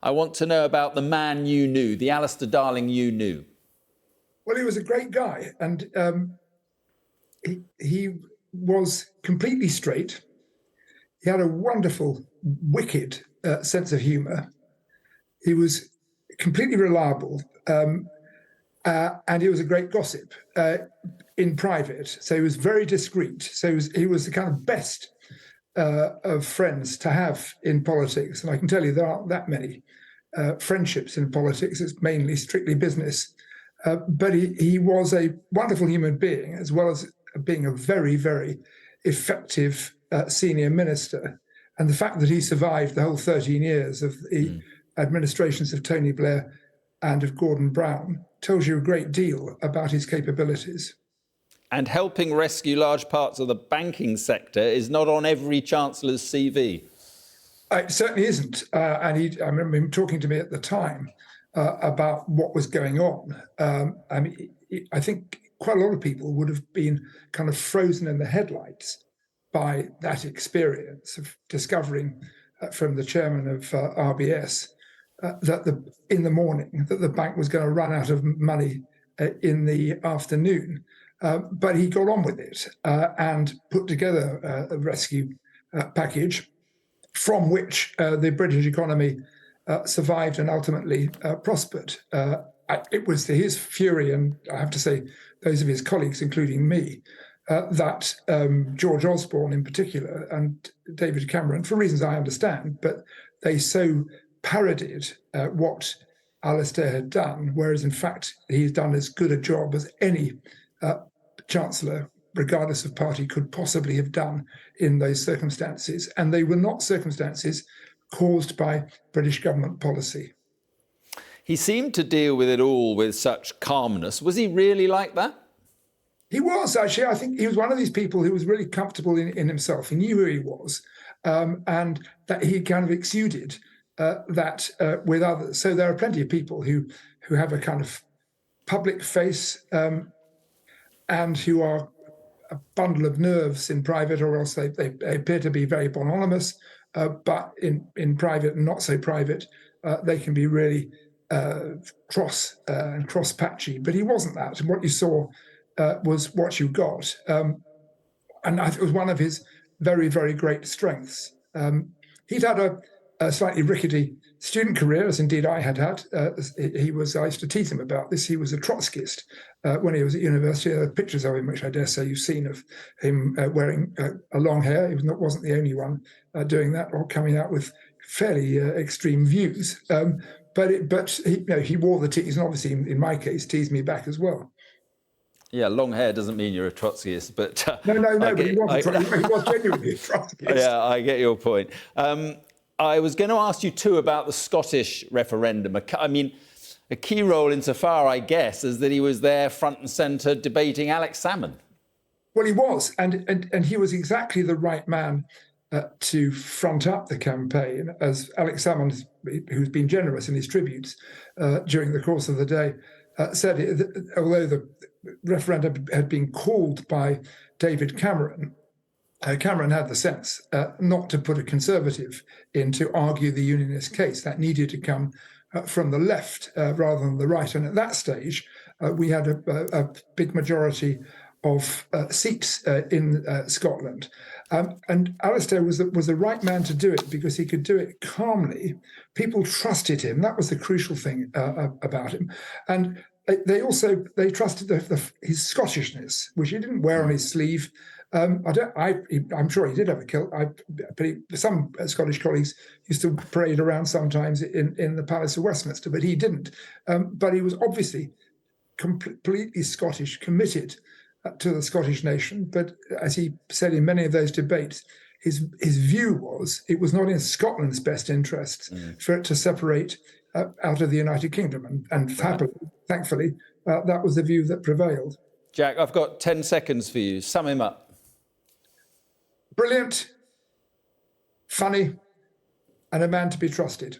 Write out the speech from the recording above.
I want to know about the man you knew, the Alistair Darling you knew. Well, he was a great guy, and he was completely straight. He had a wonderful, wicked sense of humour. He was completely reliable, and he was a great gossip in private. So he was very discreet. So he was the kind of best of friends to have in politics. And I can tell you there aren't that many friendships in politics. It's mainly strictly business. But he was a wonderful human being, as well as being a very, very effective senior minister. And the fact that he survived the whole 13 years of the administrations of Tony Blair and of Gordon Brown tells you a great deal about his capabilities. And helping rescue large parts of the banking sector is not on every Chancellor's CV. It certainly isn't. I remember him talking to me at the time about what was going on. I think quite a lot of people would have been kind of frozen in the headlights by that experience of discovering from the chairman of RBS that in the morning that the bank was going to run out of money in the afternoon. But he got on with it and put together a rescue package from which the British economy survived and ultimately prospered. It was to his fury, and I have to say those of his colleagues, including me, that George Osborne in particular and David Cameron, for reasons I understand, but they so parodied what Alistair had done, whereas in fact he's done as good a job as any Chancellor, regardless of party, could possibly have done in those circumstances. And they were not circumstances caused by British government policy. He seemed to deal with it all with such calmness. Was he really like that? He was, actually. I think he was one of these people who was really comfortable in himself. He knew who he was, and that he kind of exuded that with others. So there are plenty of people who have a kind of public face and who are a bundle of nerves in private, or else they appear to be very bonhomous, but in private and not so private, they can be really cross and cross-patchy. But he wasn't that. And what you saw was what you got. And it was one of his very, very great strengths. He'd had a slightly rickety student career, as indeed I had had. I used to tease him about this. He was a Trotskyist when he was at university. There are pictures of him, which I dare say you've seen, of him wearing a long hair. He wasn't the only one doing that or coming out with fairly extreme views. But he wore the tease, and obviously, in my case, teased me back as well. Yeah, long hair doesn't mean you're a Trotskyist, but... No, but he was genuinely a Trotskyist. Yeah, I get your point. I was going to ask you, too, about the Scottish referendum. I mean, a key role insofar, I guess, is that he was there front and centre debating Alex Salmond. Well, he was, and he was exactly the right man to front up the campaign, as Alex Salmond, who's been generous in his tributes during the course of the day, said that although the referendum had been called by David Cameron, Cameron had the sense not to put a Conservative in to argue the Unionist case. That needed to come from the left rather than the right. And at that stage, we had a big majority of seats in Scotland. And Alistair was the right man to do it because he could do it calmly. People trusted him. That was the crucial thing about him. And they trusted his Scottishness, which he didn't wear on his sleeve. I'm sure he did have a kilt. Some Scottish colleagues used to parade around sometimes in the Palace of Westminster, but he didn't. But he was obviously completely Scottish, committed to the Scottish nation. But as he said in many of those debates, his view was it was not in Scotland's best interests for it to separate out of the United Kingdom. And happily, thankfully, that was the view that prevailed. Jack, I've got 10 seconds for you. Sum him up. Brilliant, funny, and a man to be trusted.